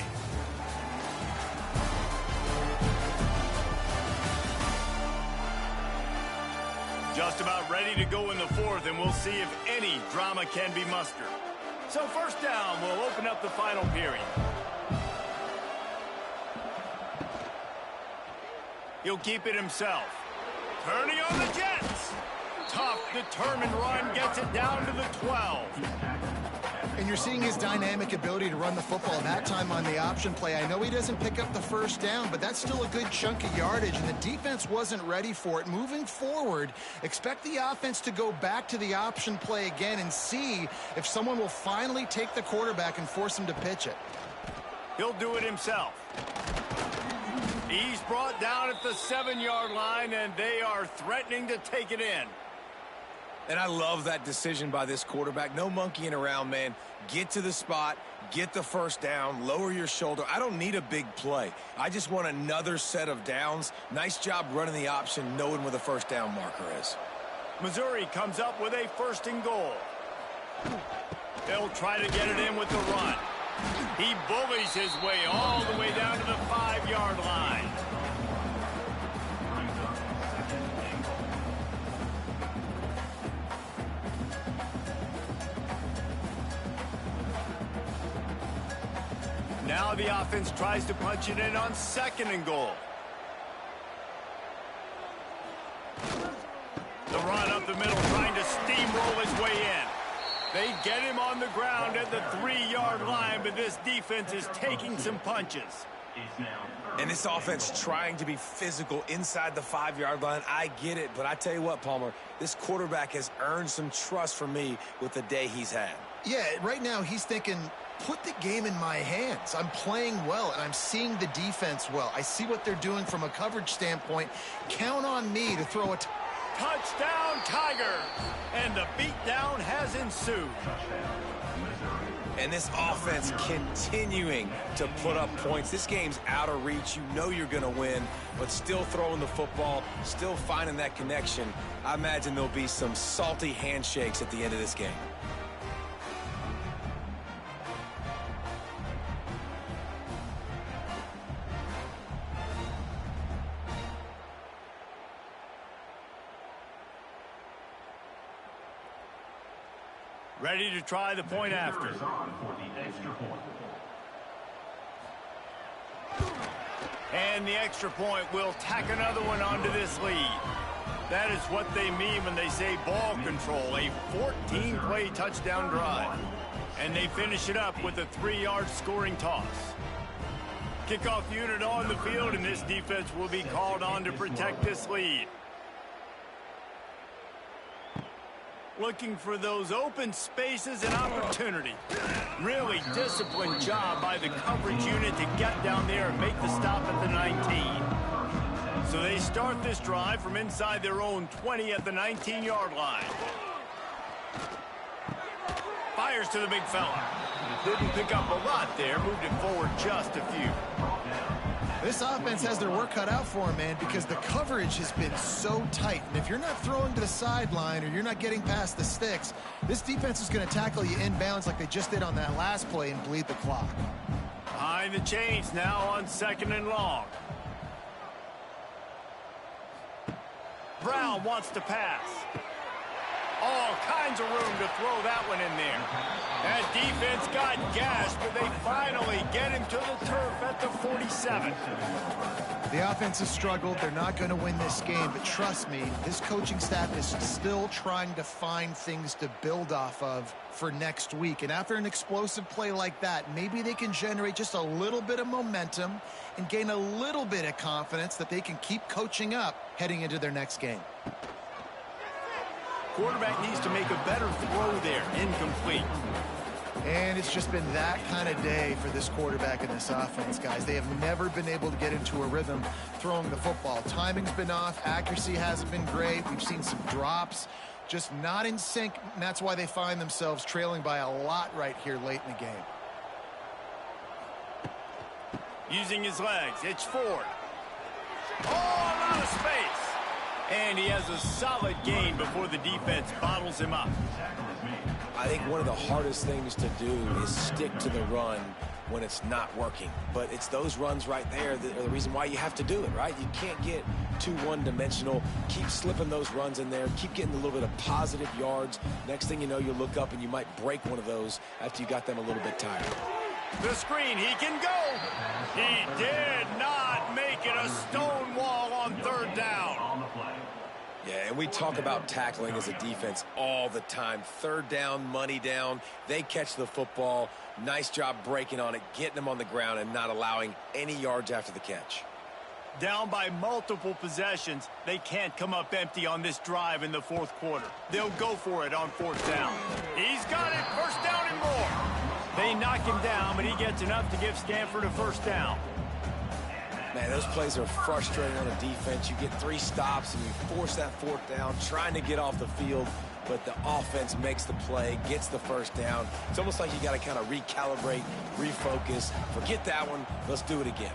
Just about ready to go in the 4th, and we'll see if any drama can be mustered. So first down, we'll open up the final period. He'll keep it himself. Turning on the Jets. Tough, determined run gets it down to the 12. And you're seeing his dynamic ability to run the football. That time on the option play, I know he doesn't pick up the first down, but that's still a good chunk of yardage, and the defense wasn't ready for it. Moving forward, expect the offense to go back to the option play again and see if someone will finally take the quarterback and force him to pitch it. He'll do it himself. He's brought down at the 7-yard line, and they are threatening to take it in. And I love that decision by this quarterback. No monkeying around, man. Get to the spot, get the first down, lower your shoulder. I don't need a big play. I just want another set of downs. Nice job running the option, knowing where the first down marker is. Missouri comes up with a 1st and goal. They'll try to get it in with the run. He bullies his way all the way down to the 5-yard line. Now the offense tries to punch it in on 2nd and goal. The run up the middle, trying to steamroll his way in. They get him on the ground at the 3-yard line, but this defense is taking some punches. And this offense trying to be physical inside the 5-yard line. I get it, but I tell you what, Palmer, this quarterback has earned some trust from me with the day he's had. Yeah, right now he's thinking, put the game in my hands. I'm playing well, and I'm seeing the defense well. I see what they're doing from a coverage standpoint. Count on me to throw a touchdown, Tigers! And the beatdown has ensued. And this offense continuing to put up points. This game's out of reach. You know you're going to win, but still throwing the football, still finding that connection. I imagine there'll be some salty handshakes at the end of this game. Ready to try the point after. And the extra point will tack another one onto this lead. That is what they mean when they say ball control, a 14-play touchdown drive. And they finish it up with a 3-yard scoring toss. Kickoff unit on the field, and this defense will be called on to protect this lead. Looking for those open spaces and opportunity. Really disciplined job by the coverage unit to get down there and make the stop at the 19. So they start this drive from inside their own 20 at the 19-yard line. Fires to the big fella. Didn't pick up a lot there, moved it forward just a few. This offense has their work cut out for them, man, because the coverage has been so tight. And if you're not throwing to the sideline or you're not getting past the sticks, this defense is going to tackle you inbounds like they just did on that last play and bleed the clock. Behind the chains now on 2nd and long. Brown wants to pass. All kinds of room to throw that one in there. That defense got gashed, but they finally get him to the turf at the 47. The offense has struggled. They're not going to win this game, but trust me, this coaching staff is still trying to find things to build off of for next week. And after an explosive play like that, maybe they can generate just a little bit of momentum and gain a little bit of confidence that they can keep coaching up heading into their next game. Quarterback needs to make a better throw there. Incomplete. And it's just been that kind of day for this quarterback and this offense, guys. They have never been able to get into a rhythm throwing the football. Timing's been off. Accuracy hasn't been great. We've seen some drops. Just not in sync, and that's why they find themselves trailing by a lot right here late in the game. Using his legs. It's forward. Oh, a lot of space. And he has a solid gain before the defense bottles him up. I think one of the hardest things to do is stick to the run when it's not working. But it's those runs right there that are the reason why you have to do it, right? You can't get too one-dimensional. Keep slipping those runs in there. Keep getting a little bit of positive yards. Next thing you know, you look up and you might break one of those after you got them a little bit tired. The screen, he can go. He did not make it a stone wall on 3rd down. Yeah, and we talk about tackling as a defense all the time. 3rd down, money down. They catch the football. Nice job breaking on it, getting them on the ground, and not allowing any yards after the catch. Down by multiple possessions, they can't come up empty on this drive in the 4th quarter. They'll go for it on 4th down. He's got it, 1st down and more. They knock him down, but he gets enough to give Stanford a 1st down. Man, those plays are frustrating on a defense. You get 3 stops and you force that 4th down, trying to get off the field, but the offense makes the play, gets the 1st down. It's almost like you got to kind of recalibrate, refocus. Forget that one. Let's do it again.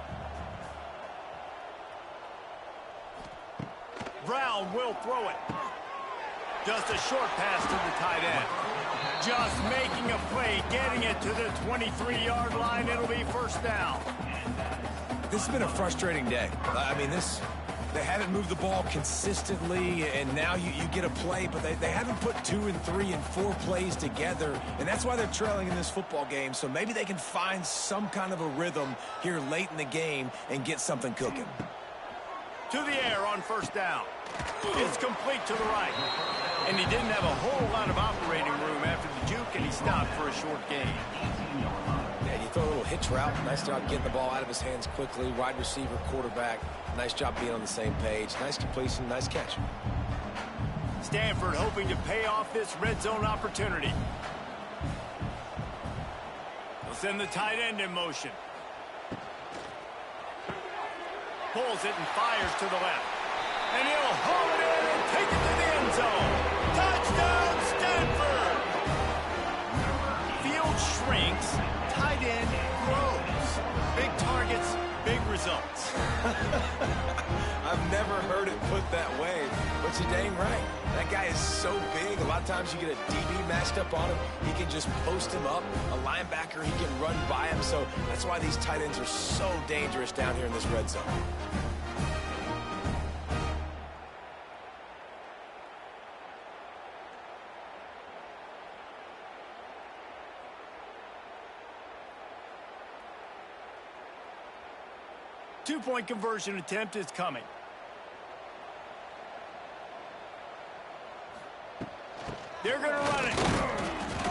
Brown will throw it. Just a short pass to the tight end. Just making a play, getting it to the 23-yard line. It'll be 1st down. This has been a frustrating day. I mean, they haven't moved the ball consistently, and now you get a play, but they haven't put 2 and 3 and 4 plays together, and that's why they're trailing in this football game. So maybe they can find some kind of a rhythm here late in the game and get something cooking. To the air on 1st down. It's complete to the right. And he didn't have a whole lot of operating room after the juke, and he stopped for a short gain. Yeah, you throw a little hitch route. Nice job getting the ball out of his hands quickly. Wide receiver, quarterback. Nice job being on the same page. Nice completion, nice catch. Stanford hoping to pay off this red zone opportunity. They'll send the tight end in motion. Pulls it and fires to the left. And he'll haul it in and take it to the end zone. Touchdown, Stanford! Field shrinks, tight end grows. Big targets, big results. I've never heard it put that way, but you're dang right. That guy is so big. A lot of times you get a DB matched up on him. He can just post him up. A linebacker, he can run by him. So that's why these tight ends are so dangerous down here in this red zone. Two-point conversion attempt is coming. They're going to run it.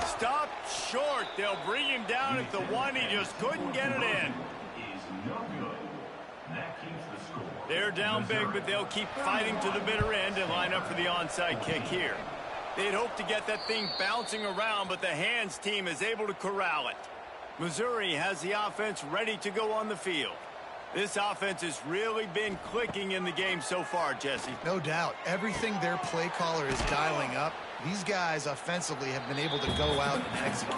Stop short. They'll bring him down at the one. He just couldn't get it in. They're down big, but they'll keep fighting to the bitter end and line up for the onside kick here. They'd hope to get that thing bouncing around, but the hands team is able to corral it. Missouri has the offense ready to go on the field. This offense has really been clicking in the game so far, Jesse. No doubt. Everything their play caller is dialing up, these guys offensively have been able to go out and execute.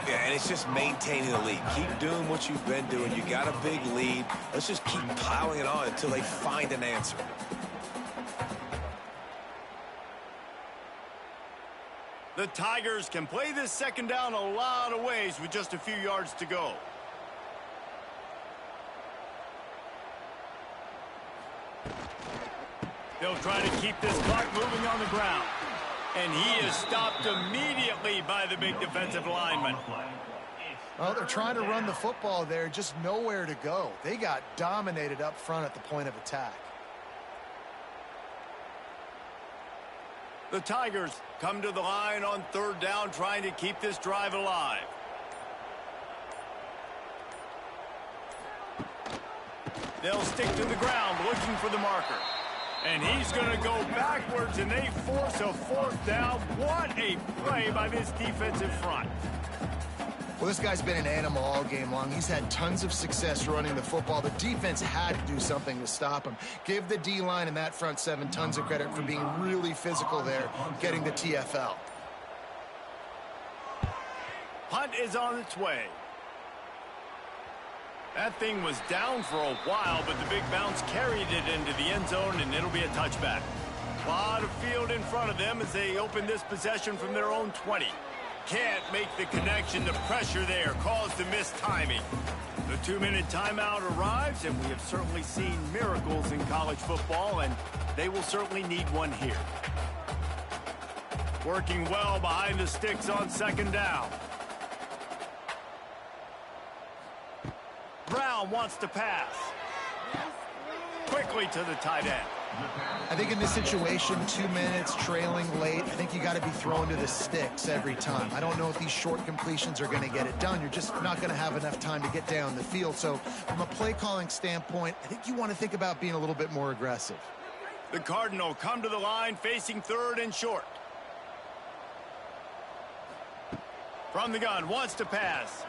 Yeah, and it's just maintaining the lead. Keep doing what you've been doing. You got a big lead. Let's just keep piling it on until they find an answer. The Tigers can play this second down a lot of ways with just a few yards to go. They'll try to keep this clock moving on the ground. And he is stopped immediately by the big defensive lineman. Well, they're trying to run the football there, just nowhere to go. They got dominated up front at the point of attack. The Tigers come to the line on third down, trying to keep this drive alive. They'll stick to the ground looking for the marker. And he's going to go backwards, and they force a fourth down. What a play by this defensive front. Well, this guy's been an animal all game long. He's had tons of success running the football. The defense had to do something to stop him. Give the D-line and that front seven tons of credit for being really physical there, getting the TFL. Punt is on its way. That thing was down for a while, but the big bounce carried it into the end zone, and it'll be a touchback. A lot of field in front of them as they open this possession from their own 20. Can't make the connection. The pressure there caused the missed timing. The 2-minute timeout arrives, and we have certainly seen miracles in college football, and they will certainly need one here. Working well behind the sticks on second down. Brown wants to pass. Quickly to the tight end. I think in this situation, 2 minutes, trailing late, I think you got to be thrown to the sticks every time. I don't know if these short completions are going to get it done. You're just not going to have enough time to get down the field. So from a play calling standpoint, I think you want to think about being a little bit more aggressive. The Cardinal come to the line facing third and short. From the gun, wants to pass.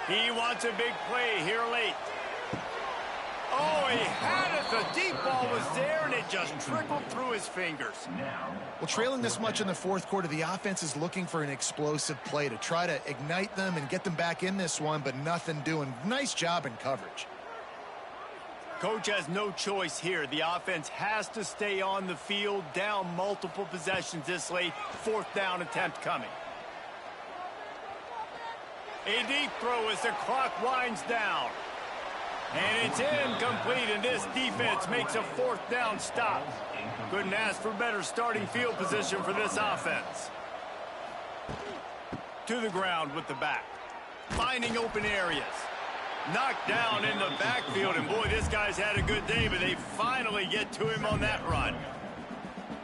He wants a big play here late. Oh, he had it. The deep ball was there, and it just trickled through his fingers. Well, trailing this much in the fourth quarter, the offense is looking for an explosive play to try to ignite them and get them back in this one, but nothing doing. Nice job in coverage. Coach has no choice here. The offense has to stay on the field, down multiple possessions this late. Fourth down attempt coming. A deep throw as the clock winds down. And it's incomplete, and this defense makes a fourth down stop. Couldn't ask for better starting field position for this offense. To the ground with the back. Finding open areas. Knocked down in the backfield, and boy, this guy's had a good day, but they finally get to him on that run.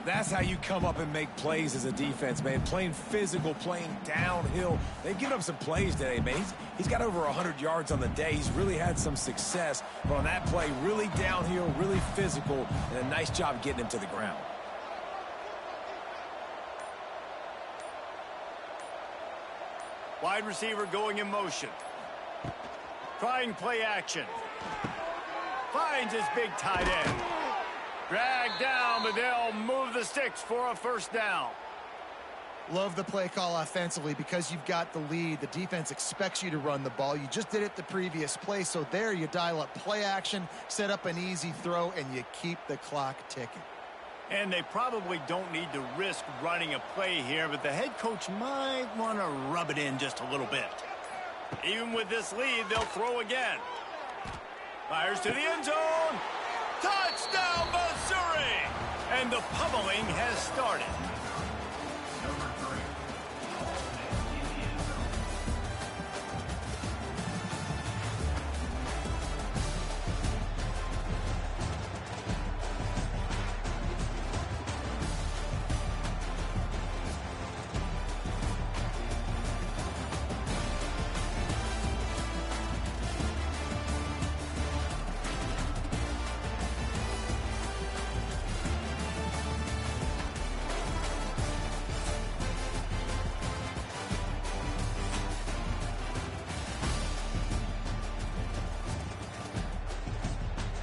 That's how you come up and make plays as a defense, man. Playing physical, playing downhill. They've given up some plays today, man. He's got over 100 yards on the day. He's really had some success. But on that play, really downhill, really physical, and a nice job getting him to the ground. Wide receiver going in motion. Trying play action. Finds his big tight end. Dragged down, but they'll move the sticks for a first down. Love the play call offensively because you've got the lead. The defense expects you to run the ball. You just did it the previous play, so there you dial up play action, set up an easy throw, and you keep the clock ticking. And they probably don't need to risk running a play here, but the head coach might want to rub it in just a little bit. Even with this lead, they'll throw again. Fires to the end zone. Touchdown, Missouri! And the pummeling has started.